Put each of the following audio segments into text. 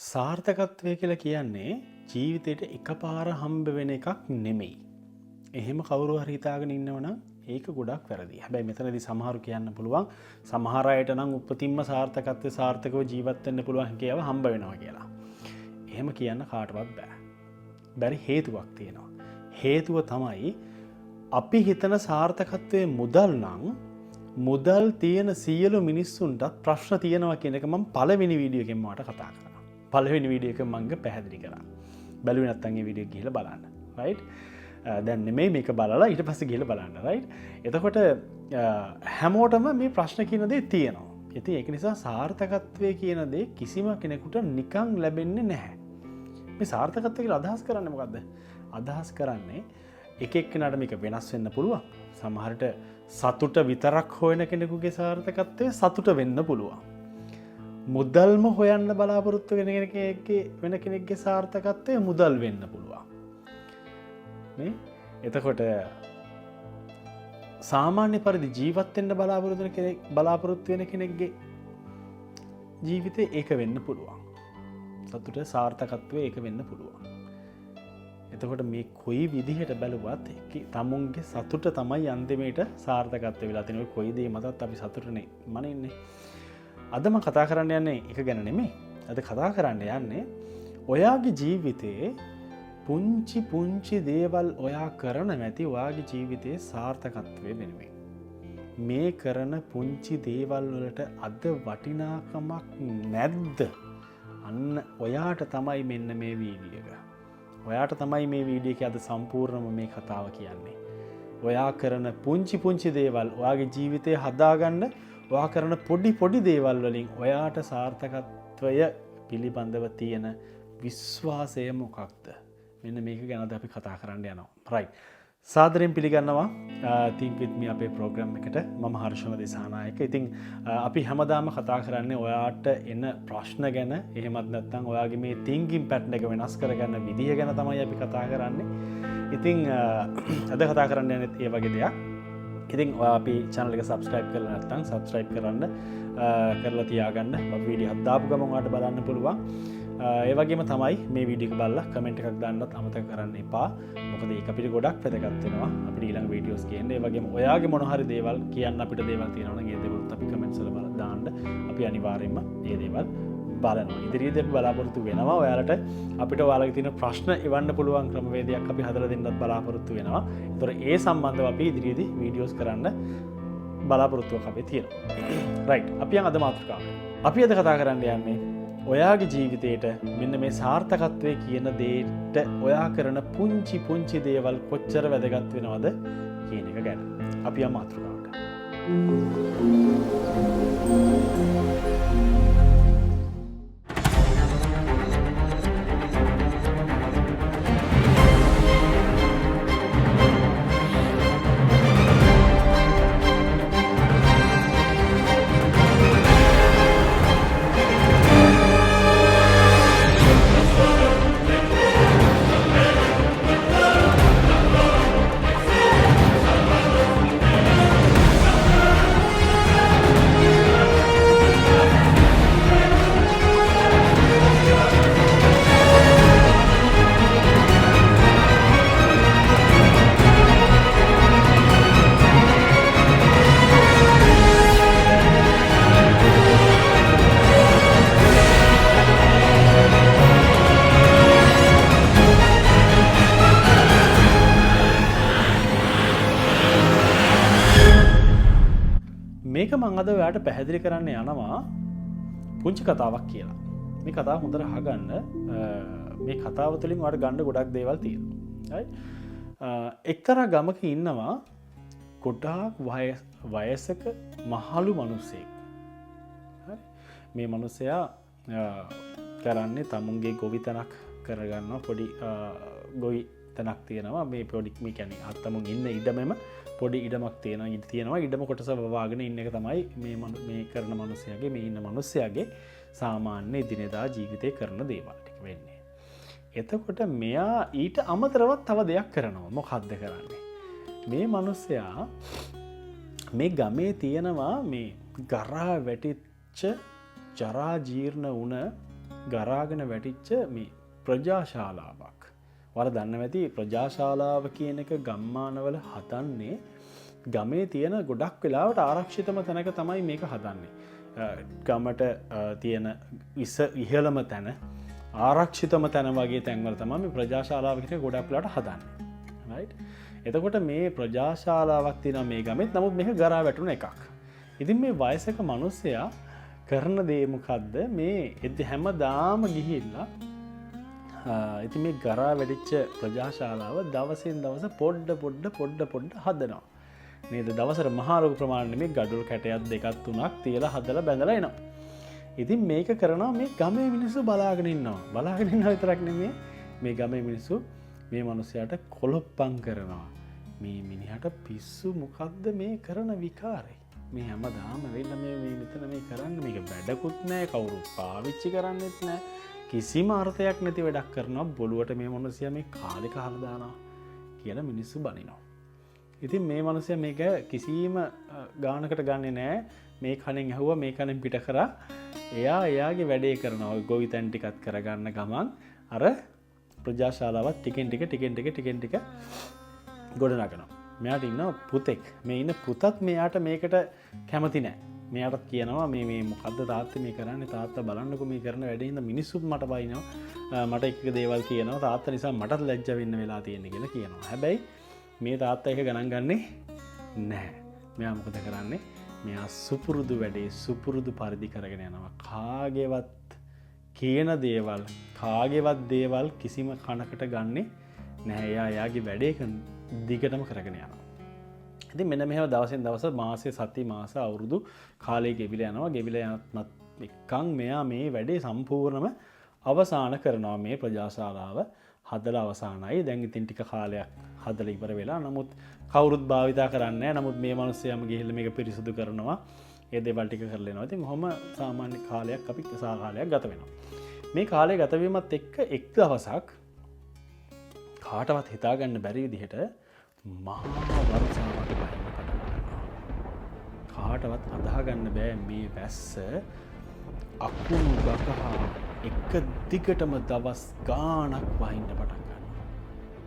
සාර්ථකත්වය කියලා කියන්නේ ජීවිතයට එකපාර හම්බ වෙන එකක් නෙමෙයි. එහෙම කවුරු හරි හිතාගෙන ඉන්නවනම් ඒක ගොඩක් වැරදි. හැබැයි මෙතනදී සමහරු කියන්න පුළුවන් සමහර අයට නම් උපතින්ම සාර්ථකත්වයේ සාර්ථකව ජීවත් වෙන්න පුළුවන් හැකියාව හම්බ වෙනවා කියලා. එහෙම කියන්න කාටවත් බෑ. බැරි හේතුවක් තියෙනවා. හේතුව තමයි අපි හිතන සාර්ථකත්වයේ මුදල් නම් මුදල් තියෙන සියලු මිනිස්සුන්ටත් ප්‍රශ්න තියෙනවා කියන එක මම පළවෙනි වීඩියෝ එකෙන් මට කතා කරා. පළවෙනි වීඩියෝ එක මම පැහැදිලි කරා. බැලුවේ නැත්නම් ඒ වීඩියෝ ගිහලා බලන්න. රයිට්? දැන් නෙමෙයි මේක බලලා ඊට පස්සේ ගිහලා බලන්න. රයිට්? එතකොට හැමෝටම මේ ප්‍රශ්න කියන දේ තියෙනවා. ඉතින් ඒක නිසා සාර්ථකත්වයේ කියන දේ කිසිම කෙනෙකුට නිකන් ලැබෙන්නේ නැහැ. මේ සාර්ථකත්වය කියලා අදහස් කරන්නේ මොකද්ද? අදහස් කරන්නේ එක එක්කෙනාට මේක වෙනස් වෙන්න පුළුවන්. සමහරට සතුට විතරක් හොයන කෙනෙකුගේ සාර්ථකත්වය සතුට වෙන්න පුළුවන්. මුදල්ම හොයන්න බලාපොරොත්තු වෙන කෙනෙක්ගේ සාර්ථකත්වය මුදල් වෙන්න පුළුවන්. මේ එතකොට සාමාන්‍ය පරිදි ජීවත් වෙන්න බලාපොරොත්තු වෙන කෙනෙක්ගේ ජීවිතේ ඒක වෙන්න පුළුවන්. සතුට සාර්ථකත්වය ඒක වෙන්න පුළුවන්. එතකොට මේ කොයි විදිහට බැලුවත් තමුන්ගේ සතුට තමයි අන්තිමේට සාර්ථකත්වය වෙලා තියෙන්නේ. ඔය කොයි දේ මතත් අපි සතුටනේ මනින්නේ. අද මම කතා කරන්න යන්නේ ඒක ගැන නෙමෙයි. අද කතා කරන්න යන්නේ ඔයාගේ ජීවිතේ පුංචි පුංචි දේවල් ඔයා කරන නැති ඔයාගේ ජීවිතයේ සාර්ථකත්වය වෙනුවෙන්. මේ කරන පුංචි දේවල් වලට අද වටිනාකමක් නැද්ද? අන්න ඔයාට තමයි මෙන්න මේ වීඩියෝ එක. ඔයාට තමයි මේ වීඩියෝ එකේ අද සම්පූර්ණම මේ කතාව කියන්නේ. ඔයා කරන පුංචි පුංචි දේවල් ඔයාගේ ජීවිතය හදාගන්න ඔයා කරන පොඩි දේවල් වලින් ඔයාට සාර්ථකත්වය පිළිබඳව තියෙන විශ්වාසය මොකක්ද? මෙන්න මේක ගැන අද අපි කතා කරන්න යනවා. රයිට්. සාදරයෙන් පිළිගන්නවා Think with me අපේ ප්‍රෝග්‍රෑම් එකට. මම හර්ෂණ දේශානායක. ඉතින් අපි හැමදාම කතා කරන්නේ ඔයාට එන ප්‍රශ්න ගැන. එහෙමත් නැත්නම් ඔයාගේ මේ thinking pattern එක වෙනස් කරගන්න විදිය ගැන තමයි අපි කතා කරන්නේ. ඉතින් අද කතා කරන්න යන්නේ ඒ වගේ දෙයක්. ඉතින් අපි channel එක subscribe කරලා නැත්නම් subscribe කරලා තියාගන්න. අපි වීඩියෝ හත් දාපු ගමන් ඔයාලට බලන්න පුළුවන්. ඒ වගේම තමයි මේ වීඩියෝ එක බලලා කමෙන්ට් එකක් දාන්නත් අමතක කරන්න එපා. මොකද ඒක අපිට ගොඩක් වැදගත් වෙනවා. අපිට ඊළඟ වීඩියෝස් ගේන්න. ඒ වගේම ඔයාගේ මොන හරි දේවල් කියන්න අපිට දේවල් තියෙනවා නම් ඒ දේවල්ත් අපි කමෙන්ට්ස් වල බලලා දාන්න. අපි අනිවාර්යයෙන්ම මේ දේවල් බලනවා. ඉදිරියේදී අපි බලාපොරොත්තු වෙනවා ඔයාලට අපිට ඔයාලගේ තියෙන ප්‍රශ්න එවන්න පුළුවන් ක්‍රමවේදයක් අපි හදලා දෙන්නත් බලාපොරොත්තු වෙනවා. ඒතර ඒ සම්බන්ධව අපි ඉදිරියේදී වීඩියෝස් කරන්න බලාපොරොත්තුවක් අපේ තියෙනවා. රයිට්. අපි යන් අද මාතෘකාවට. අපි අද කතා කරන්න යන්නේ ඔයාගේ ජීවිතයට මෙන්න මේ සාර්ථකත්වය කියන දේට ඔයා කරන පුංචි දේවල් කොච්චර වැදගත් වෙනවද කියන එක ගැන. අපි යමු මාතෘකාවට. මේක මම අද ඔයාලට පැහැදිලි කරන්න යනවා පුංචි කතාවක් කියලා. මේ කතාව හොඳට අහගන්න. මේ කතාව තුළින් ඔයාලට ගන්න ගොඩක් දේවල් තියෙනවා. එක්තරා ගමක ඉන්නවා ගොඩාක් වයසක මහලු මිනිසෙක්. මේ මිනිසයා කරන්නේ තමුන්ගේ ගොවිතැනක් කරගන්නවා. පොඩි ගොවි තැනක් තියෙනවා. මේ පොඩි මේ කියන්නේ අත්තමුන් ඉන්න ඉඩමෙම පොඩි ඉඩමක් තියෙනවා. ඉඩම කොටස වවාගෙන ඉන්න එක තමයි මේ කරන මිනිසයාගේ මේ ඉන්න මිනිසයාගේ සාමාන්‍ය එදිනෙදා ජීවිතේ කරන දේවල් ටික වෙන්නේ. එතකොට මෙයා ඊට අමතරව තව දෙයක් කරනවා. මොකක්ද කරන්නේ? මේ මිනිසයා මේ ගමේ තියෙනවා මේ ගරා වැටිච්ච ජරා ජීර්ණ වුණ ගරාගෙන වැටිච්ච මේ ප්‍රජාශාලාවක්. ඔයාලා දන්නවා ඇති ප්‍රජාශාලාව කියන එක ගම්මානවල හදන්නේ ගමේ තියෙන ගොඩක් වෙලාවට ආරක්ෂිතම තැනක තමයි මේක හදන්නේ. ගමට තියෙන ඉහළම තැන ආරක්ෂිතම තැන වගේ තැන්වල තමයි මේ ප්‍රජාශාලාව කියන ගොඩක් වෙලාවට හදන්නේ. right? එතකොට මේ ප්‍රජාශාලාවක් තියෙනවා මේ ගමෙත්. නමුත් මේක ගරා වැටුණ එකක්. ඉතින් මේ වයසක මිනිස්සයා කරන දේ මොකද්ද? මේ හැමදාම ගිහිල්ලා ඉතින් මේ ගරා වැඩිච්ච ප්‍රජාශාලාව දවසින් දවස පොඩ්ඩ හදනවා. නේද? දවසට මහා ලොකු ප්‍රමාණයක් මේ ගඩොල් කැටයක් දෙකක් තුනක් තියලා හදලා බැඳලා එනවා. ඉතින් මේක කරනවා මේ ගමේ මිනිස්සු බලාගෙන ඉන්නවා. බලාගෙන ඉන්නවා විතරක් නෙමෙයි මේ ගමේ මිනිස්සු මේ මිනිහයාට කොලොප්පම් කරනවා. මේ මිනිහට පිස්සු මොකද්ද මේ කරන විකාරය? මේ හැමදාම වෙන්න මේ මෙතන මේ කරන්නේ මේක වැඩකුත් නැහැ, කවුරුත් පාවිච්චි කරන්නේත් නැහැ. කිසිම අර්ථයක් නැති වැඩක් කරනවා. බොලුවට මේ මිනිහයා මේ කාලේ කහලා දානවා කියලා මිනිස්සු බනිනවා. ඉතින් මේ මිනිහයා මේක කිසිම ගානකට ගන්නෙ නැහැ. මේ කණෙන් ඇහුවා මේ කණෙන් පිට කරා. එයාගේ වැඩේ කරනවා. ගොවිතැන් ටිකත් කරගන්න ගමන් අර ප්‍රජාශාලාවත් ටිකෙන් ටික ගොඩනගනවා. මෙයාට ඉන්න පුතෙක්. මේ ඉන්න පුතත් මෙයාට මේකට කැමති නැහැ. මෙයාටත් කියනවා මේ මොකද්ද තාත්තා මේ කරන්නේ? තාත්තා බලන්නකෝ මේ කරන වැඩේ ඉඳ මිනිස්සුත් මට බයිනවා. මට එක දේවල් කියනවා. තාත්තා නිසා මටත් ලැජ්ජ වෙන්න වෙලා තියෙන්නේ කියලා කියනවා. හැබැයි මේ තාත්තා එක ගණන් ගන්නේ නැහැ. මෙයා මොකද කරන්නේ? මෙයා සුපුරුදු වැඩේ සුපුරුදු පරිදි කරගෙන යනවා. කාගේවත් කියන කාගේවත් දේවල් කිසිම කනකට ගන්නෙ නැහැ. එයාගේ වැඩේ දිගටම කරගෙන යනවා. ඉතින් මෙන්න මෙහෙම දවසින් දවස මාසෙ සති මාස අවුරුදු කාලය ගෙවිලා යනවා. ගෙවිලා යනත් එක්කන් මෙයා මේ වැඩේ සම්පූර්ණම අවසන් කරනවා. මේ ප්‍රජාශාලාව හදලා අවසానයි. දැන් ඉතින් ටික කාලයක් හදලා ඉවර වෙලා. නමුත් කවුරුත් භාවිතා කරන්නේ නැහැ. නමුත් මේ මිනිස්සයාම ගිහිල්ලා මේක පිරිසුදු කරනවා. ඒ දේවල් ටික කරලා එනවා. ඉතින් කොහොම සාමාන්‍ය කාලයක් අපි කාලයක් ගත වෙනවා. මේ කාලය ගත වීමත් එක්ක එක් දවසක් කාටවත් හිතාගන්න බැරි විදිහට මහා වර්ෂාවක් වහින්න පටන් ගන්නවා. කාටවත් අදාහගන්න බෑ මේ වැස්ස අකුණු ගගහා එක දිගටම දවස් ගාණක් වහින්න පටන් ගන්නවා.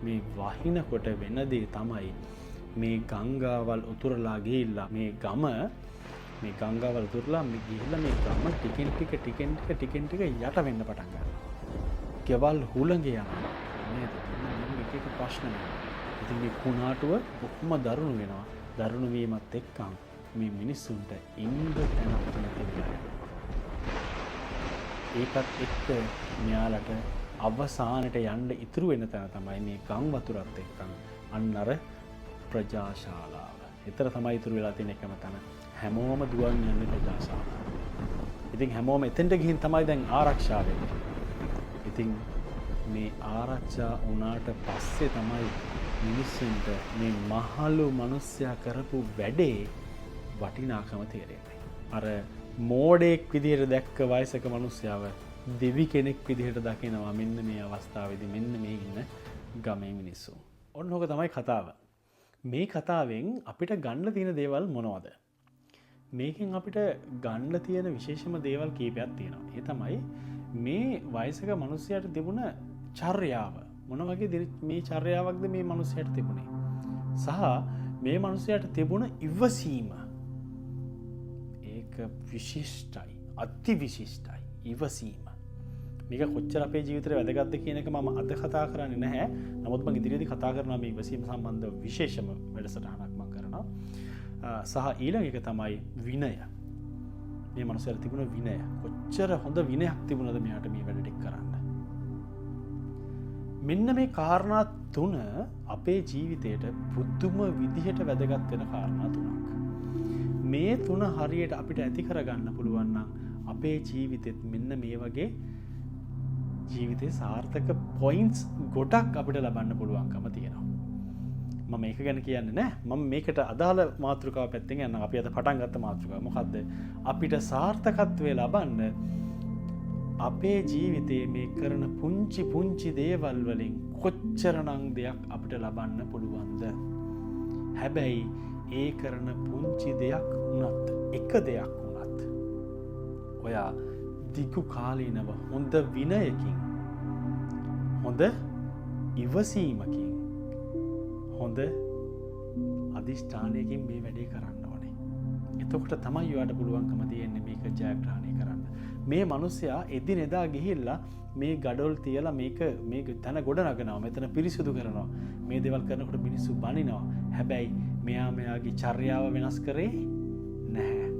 මේ වහිනකොට වෙන දේ තමයි මේ ගංගාවල් උතුරලා ගිහිල්ලා මේ ගංගාවල් උතුරලා ගිහිල්ලා මේ ගම ටිකෙන් ටික යට වෙන්න පටන් ගන්නවා. ගෙවල් හුළඟ යනවා. නේද? එක ප්‍රශ්න නෑ. ඉතින් මේ කුණාටුව කොහොම දරුණු වෙනවා. දරුණු වීමත් එක්කම මේ මිනිස්සුන්ට ඉන්න තැනක් නැතිලා යනවා. ඒකත් එක්ක මෙයාලට අවසානට යන්න ඉතුරු වෙන තැන තමයි මේ ගම් වතුරත් එක්කම අන්න අර ප්‍රජාශාලාව. ඊතර තමයි ඉතුරු වෙලා තියෙන එකම තැන. හැමෝම දුවන් යන්නේ ප්‍රජාශාලාව. ඉතින් හැමෝම එතෙන්ට ගිහින් තමයි දැන් ආරක්ෂා වෙන්නේ. ඉතින් මේ ආරක්ෂා වුණාට පස්සේ තමයි මිනිස්සුන්ට මේ මහලු මිනිස්සයා කරපු වැඩේ වටිනාකම තේරෙන්නේ. අර මෝඩෙක් විදිහට දැක්ක වයසක මිනිස්සයාව දෙවි කෙනෙක් විදිහට දකිනවා මෙන්න මේ අවස්ථාවේදී මෙන්න මේ ඉන්න ගමේ මිනිස්සු. ඔන්න ඕක තමයි කතාව. මේ කතාවෙන් අපිට ගන්න තියෙන දේවල් මොනවද? මේකෙන් අපිට ගන්න තියෙන විශේෂම දේවල් කීපයක් තියෙනවා. ඒ තමයි මේ වයසක මිනිස්සයාට තිබුණ චර්යාව. මොන වගේ මේ චර්යාවක්ද මේ මිනිස්සයාට තිබුණේ? සහ මේ මිනිස්සයාට තිබුණ ඉවසීම. ඒක විශිෂ්ටයි, අති විශිෂ්ටයි ඉවසීම. මේක කොච්චර අපේ ජීවිතේට වැදගත්ද කියන එක මම අද කතා කරන්නේ නැහැ. නමුත් මම ඉදිරියේදී කතා කරනවා මේ ඉවසීම සම්බන්ධව විශේෂම වැඩසටහනක් මම කරනවා. සහ ඊළඟ එක තමයි විනය. මේ මනුස්සයාට තිබුණ විනය. කොච්චර හොඳ විනයක් තිබුණද මෙයාට මේ වැඩ ටික කරන්න. මෙන්න මේ කාරණා තුන අපේ ජීවිතයට පුදුම විදිහට වැදගත් වෙන කාරණා තුනක්. මේ තුන හරියට අපිට ඇති කරගන්න පුළුවන් නම් අපේ ජීවිතෙත් මෙන්න මේ වගේ ජීවිතේ සාර්ථක පොයින්ට්ස් ගොඩක් අපිට ලබන්න පුළුවන්කම තියෙනවා. මම මේක ගැන කියන්නේ නැහැ. මම මේකට අදාළ මාතෘකාව පැත්තෙන් යනවා. අපි අද පටන් ගත්ත මාතෘකාව මොකද්ද? අපිට සාර්ථකත්වය ලබන්න අපේ ජීවිතයේ මේ කරන පුංචි දේවල් වලින් කොච්චරනම් දෙයක් අපිට ලබන්න පුළුවන්ද? හැබැයි ඒ කරන පුංචි දෙයක් වුණත් එක දෙයක් වුණත් ඔයා දිගු කාලීනව හොඳ විනයකින් හොඳ ඉවසීමකින් හොඳ අධිෂ්ඨානයකින් මේ වැඩේ කරන්න ඕනේ. එතකොට තමයි ඔයාට පුළුවන්කම තියෙන්නේ මේක ජයග්‍රහණය කරන්න. මේ මිනිස්සයා එදිනෙදා ගිහිල්ලා මේ ගඩොල් තියලා මේක තන ගොඩ නගනවා. මෙතන පිරිසිදු කරනවා. මේ දේවල් කරනකොට මිනිස්සු බනිනවා. හැබැයි මෙයාගේ චර්යාව වෙනස් කරේ නැහැ.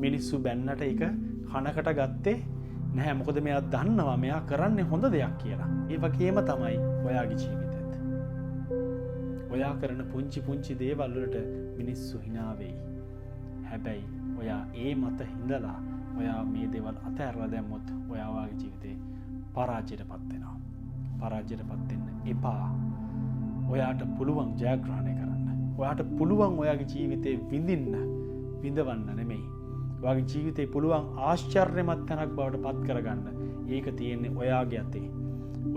මිනිස්සු බැන්නට ඒක කනකට ගත්තේ නැහැ. මොකද මෙයා දන්නවා මෙයා කරන්නේ හොඳ දෙයක් කියලා. ඒ වගේම තමයි ඔයාගේ ජීවිතෙත්. ඔයා කරන පුංචි දේවල් වලට මිනිස්සු hina වෙයි. හැබැයි ඔයා ඒ මත හිඳලා ඔයා මේ දේවල් අතහැරලා දැම්මොත් ඔයාගේ ජීවිතේ පරාජයටපත් වෙනවා. පරාජයටපත් වෙන්න එපා. ඔයාට පුළුවන් ජයග්‍රහණය කරන්න. ඔයාට පුළුවන් ඔයාගේ ජීවිතේ විඳවන්න නෙමෙයි. ඔයාගේ ජීවිතේ පුළුවන් ආශ්චර්යමත් තැනක් බවට පත් කරගන්න. ඒක තියෙන්නේ ඔයාගේ අතේ.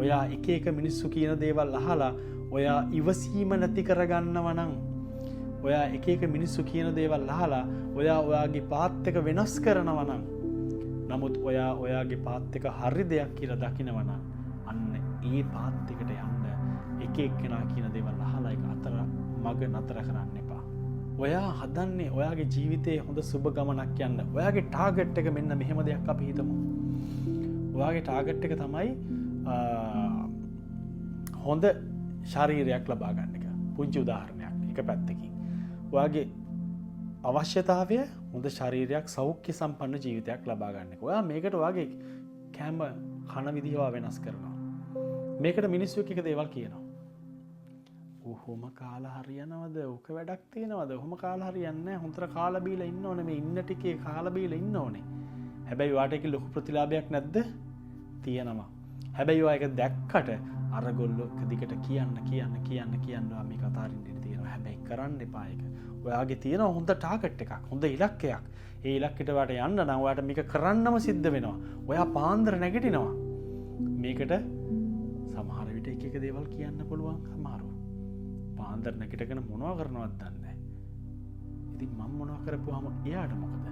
ඔයා එක මිනිස්සු කියන දේවල් අහලා ඔයා ඉවසීම නැති කරගන්නව නම් ඔයා එක මිනිස්සු කියන දේවල් අහලා ඔයාගේ පාත් එක වෙනස් කරනවා නම් නමුත් ඔයාගේ පාත් එක හරි දෙයක් කියලා දකිනවා නම් අන්න ඒ පාත් එකට යන්න එක එක්කෙනා කියන දේවල් අහලා ඒක අතර මග නතර කරන්න එපා. ඔයා හදන්නේ ඔයාගේ ජීවිතේ හොඳ සුබ ගමනක් යන්න. ඔයාගේ ටාගට් එක මෙන්න මෙහෙම දෙයක් අපි හිතමු. ඔයාගේ ටාගට් එක තමයි හොඳ ශරීරයක් ලබා ගන්න එක. පුංචි උදාහරණයක් එක පැත්තකින්. ඔයාගේ අවශ්‍යතාවය හොඳ ශරීරයක් සෞඛ්‍ය සම්පන්න ජීවිතයක් ලබා ගන්න එක. ඔයා මේකට ඔයාගේ කැම කන විදිහ වෙනස් කරනවා. මේකට මිනිස්සු එක දේවල් කියනවා. ඔහොම කාලා හරියනවද? ඔක වැඩක් තියනවද? ඔහොම කාලා හරියන්නේ නැහැ. හොඳට කාලා බීලා ඉන්න ඕනේ. මේ ඉන්න ටිකේ කාලා බීලා ඉන්න ඕනේ. හැබැයි ඔයාට ඒක ලොකු ප්‍රතිලාභයක් නැද්ද? තියෙනවා. හැබැයි ඔයා ඒක දැක්කට අරගොල්ලෝ දිගට කියන්න මේ කතාරින් දෙන්න තියෙනවා. හැබැයි කරන්න එපා ඒක. ඔයාගේ තියෙන හොඳ ටාගට් එකක්, හොඳ ඉලක්කයක්. ඒ ඉලක්කයට වට යන්න නම් ඔයාට මේක කරන්නම සිද්ධ වෙනවා. ඔයා පාන්දර නැගිටිනවා. මේකට සමහර විට එක දේවල් කියන්න පුළුවන් සමහරව. පාන්දර නැගිටගෙන මොනවා කරනවද දන්නේ නැහැ. ඉතින් මම මොනවා කරපුවාම එයාට මොකද?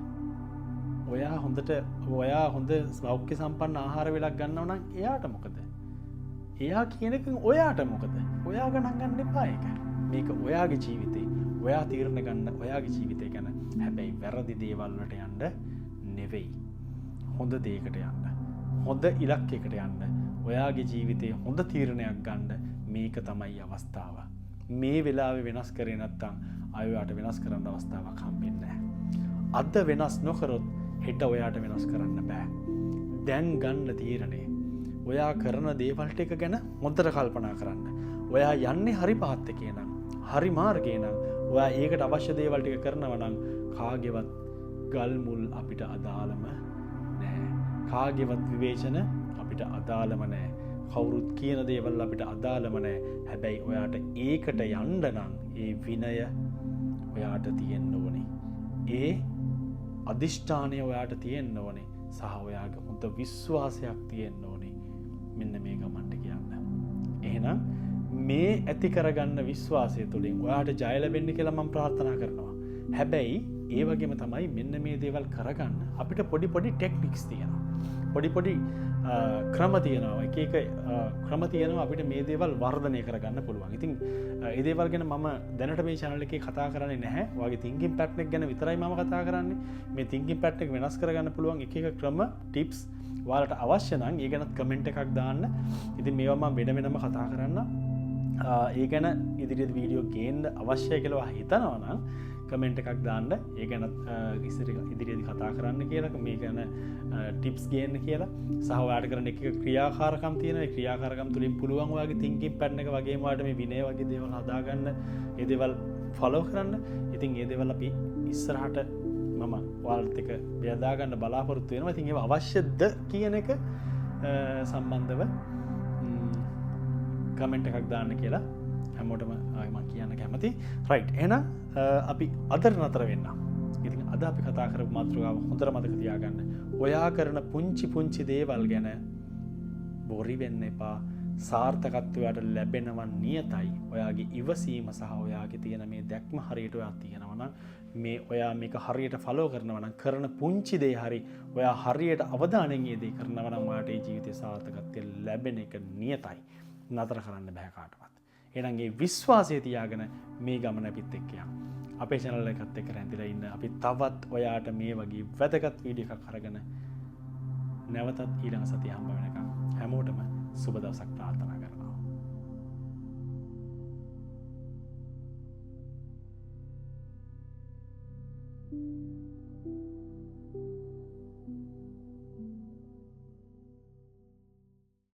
ඔයා හොඳ සෞඛ්‍ය සම්පන්න ආහාර වේලක් ගන්නව නම් එයාට මොකද? එයා කියන එකෙන් ඔයාට මොකද? ඔයා ගණන් ගන්න එපා ඒක. මේක ඔයාගේ ජීවිතේ. ඔයා තීරණ ගන්න ඔයාගේ ජීවිතය ගැන. හැබැයි වැරදි දේවල් වලට යන්න නෙවෙයි. හොඳ දෙයකට යන්න. හොඳ ඉලක්කයකට යන්න. ඔයාගේ ජීවිතේ හොඳ තීරණයක් ගන්න මේක තමයි අවස්ථාව. මේ වෙලාවේ වෙනස් කරේ නැත්නම් ආයෙත් වෙනස් කරන්න අවස්ථාවක් හම්බෙන්නේ නැහැ. අද වෙනස් නොකරොත් හෙට ඔයාට වෙනස් කරන්න බෑ. දැන් ගන්න තීරණේ ඔයා කරන දේවල් ටික ගැන හොඳට කල්පනා කරන්න. ඔයා යන්නේ හරි පාත් එකේ නම්, හරි මාර්ගේ නම්, ඔයා ඒකට අවශ්‍ය දේවල් ටික කරනවා නම් කාගේවත් ගල් මුල් අපිට අදාළම නැහැ. කාගේවත් විවේචන අපිට අදාළම නැහැ. කවුරුත් කියන දේවල් අපිට අදාළම නැහැ. හැබැයි ඔයාට ඒකට යන්න නම් ඒ විනය ඔයාට තියෙන්න ඕනේ. ඒ අදිෂ්ඨානය ඔයාට තියෙන්න ඕනේ. සහ ඔයාගේ හොඳ විශ්වාසයක් තියෙන්න ඕනේ. මෙන්න මේ ගමන්ට කියන්න. එහෙනම් මේ ඇති කරගන්න විශ්වාසය තුළින් ඔයාට ජය ලැබෙන්න කියලා මම ප්‍රාර්ථනා කරනවා. හැබැයි ඒ වගේම තමයි මෙන්න මේ දේවල් කරගන්න අපිට පොඩි ටෙක්නික්ස් තියෙනවා. පොඩි ක්‍රම තියෙනවා. එක ක්‍රම තියෙනවා අපිට මේ දේවල් වර්ධනය කරගන්න පුළුවන්. ඉතින් ඒ දේවල් ගැන මම දැනට මේ channel එකේ කතා කරන්නේ නැහැ. ඔයාගේ thinking pattern එක ගැන විතරයි මම කතා කරන්නේ. මේ thinking pattern එක වෙනස් කරගන්න පුළුවන් එක ක්‍රම tips ඔයාලට අවශ්‍ය නම් ඒ ගැනත් කමෙන්ට් එකක් දාන්න. ඉතින් මේවා මම වෙනම කතා කරන්න. ඒ ගැන ඉදිරියට වීඩියෝ ගේන්න අවශ්‍යයි කියලා හිතනවා නම් කමෙන්ට් එකක් දාන්න. ඒ ගැන ඉදිරියට කතා කරන්න කියලා, මේ ගැන ටිප්ස් ගේන්න කියලා. සහ ඔයාලට කරන එක ක්‍රියාකාරකම් තියෙනවා. ඒ ක්‍රියාකාරකම් තුලින් පුළුවන් ඔයාගේ thinking pattern එක වගේම ඔයාලට මේ විනය වගේ දේවල් හදාගන්න, ඒ දේවල් follow කරන්න. ඉතින් ඒ දේවල් අපි ඉස්සරහට මම ඔයාලට එක බෙදා ගන්න බලාපොරොත්තු වෙනවා. ඉතින් ඒව අවශ්‍යද කියන එක සම්බන්ධව කමෙන්ට් එකක් දාන්න කියලා හැමෝටම මම කියන්න කැමතියි. රයිට්. එහෙනම් අපි අද නතර වෙන්න. ඉතින් අද අපි කතා කරපු මාතෘකාව හොඳට මතක තියාගන්න. ඔයා කරන පුංචි දේවල් ගැන බොරි වෙන්න එපා. සාර්ථකත්වයට ලැබෙනවන් නියතයි. ඔයාගේ ඉවසීම සහ ඔයාගේ තියෙන මේ දැක්ම හරියට ඔයා තියෙනවා නම් මේ ඔයා මේක හරියට ෆලෝ කරනවා නම් කරන පුංචි දේ හරි ඔයා හරියට අවධානයෙන් ඒ දේ කරනවා නම් ඔයාට ඒ ජීවිතයේ සාර්ථකත්වය ලැබෙන එක නියතයි. නතර කරන්න බෑ කාටවත්. එහෙනම් ඒ විශ්වාසය තියාගෙන මේ ගමන අපිත් එක්ක යන්න. අපේ channel එකත් එක්ක රැඳිලා ඉන්න. අපි තවත් ඔයාට මේ වගේ වැදගත් වීඩියෝ එකක් අරගෙන නැවතත් ඊළඟ සතිය හම්බ වෙනකම් හැමෝටම සුබ දවසක් ප්‍රාර්ථනා